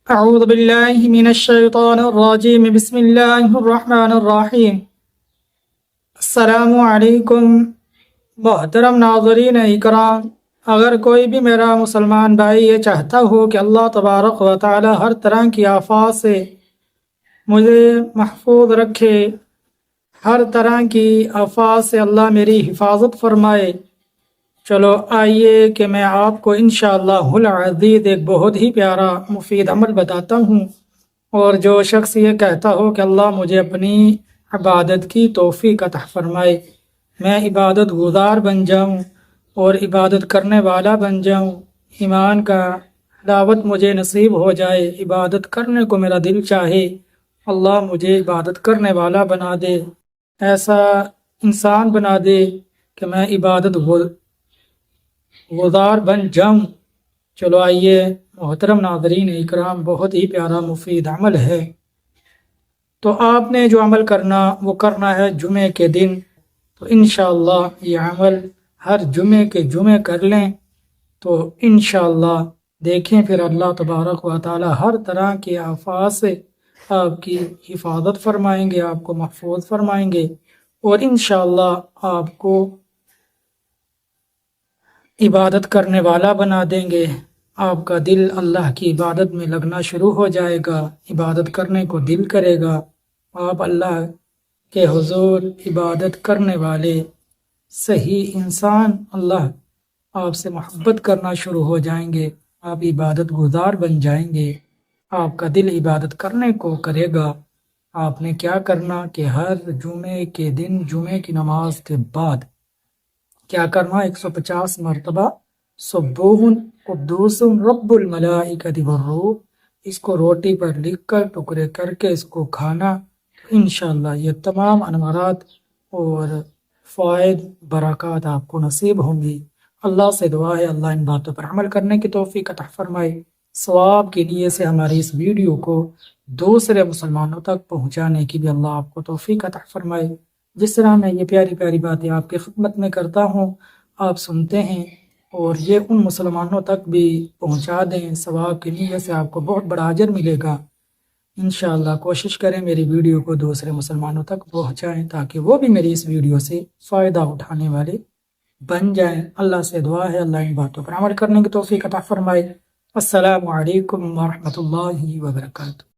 اعوذ باللہ من الشیطان الرجیم بسم اللہ الرحمن الرحیم۔ السلام علیکم محترم ناظرین اکرام، اگر کوئی بھی میرا مسلمان بھائی یہ چاہتا ہو کہ اللہ تبارک و تعالی ہر طرح کی آفات سے مجھے محفوظ رکھے، ہر طرح کی آفات سے اللہ میری حفاظت فرمائے، چلو آئیے کہ میں آپ کو انشاءاللہ العزیز ایک بہت ہی پیارا مفید عمل بتاتا ہوں، اور جو شخص یہ کہتا ہو کہ اللہ مجھے اپنی عبادت کی توفیق عطا فرمائے، میں عبادت گزار بن جاؤں اور عبادت کرنے والا بن جاؤں، ایمان کا حلاوت مجھے نصیب ہو جائے، عبادت کرنے کو میرا دل چاہے، اللہ مجھے عبادت کرنے والا بنا دے، ایسا انسان بنا دے کہ میں عبادت گزار بن جاؤں۔ چلو آئیے محترم ناظرین اکرام، بہت ہی پیارا مفید عمل ہے۔ تو آپ نے جو عمل کرنا وہ کرنا ہے جمعے کے دن، تو انشاءاللہ یہ عمل ہر جمعے کے جمعے کر لیں، تو انشاءاللہ دیکھیں پھر اللہ تبارک و تعالی ہر طرح کی آفات سے آپ کی حفاظت فرمائیں گے، آپ کو محفوظ فرمائیں گے، اور انشاءاللہ آپ کو عبادت کرنے والا بنا دیں گے، آپ کا دل اللہ کی عبادت میں لگنا شروع ہو جائے گا، عبادت کرنے کو دل کرے گا، آپ اللہ کے حضور عبادت کرنے والے صحیح انسان، اللہ آپ سے محبت کرنا شروع ہو جائیں گے، آپ عبادت گزار بن جائیں گے، آپ کا دل عبادت کرنے کو کرے گا۔ آپ نے کیا کرنا کہ ہر جمعے کے دن جمعے کی نماز کے بعد کیا کرنا، 150 مرتبہ سبوح قدوس رب الملائکۃ والروح، اس کو روٹی پر لکھ کر ٹکڑے کر کے اس کو کھانا، انشاءاللہ یہ تمام انوارات اور فوائد برکات آپ کو نصیب ہوں گی۔ اللہ سے دعا ہے اللہ ان باتوں پر عمل کرنے کی توفیق عطا فرمائے۔ ثواب کے لیے سے ہماری اس ویڈیو کو دوسرے مسلمانوں تک پہنچانے کی بھی اللہ آپ کو توفیق عطا فرمائے۔ جس طرح میں یہ پیاری پیاری باتیں آپ کی خدمت میں کرتا ہوں، آپ سنتے ہیں اور یہ ان مسلمانوں تک بھی پہنچا دیں، ثواب کی نیت سے آپ کو بہت بڑا اجر ملے گا۔ انشاءاللہ کوشش کریں میری ویڈیو کو دوسرے مسلمانوں تک پہنچائیں تاکہ وہ بھی میری اس ویڈیو سے فائدہ اٹھانے والے بن جائیں۔ اللہ سے دعا ہے اللہ ان باتوں پر عمل کرنے کی توفیق عطا فرمائے۔ السلام علیکم ورحمۃ اللہ وبرکاتہ۔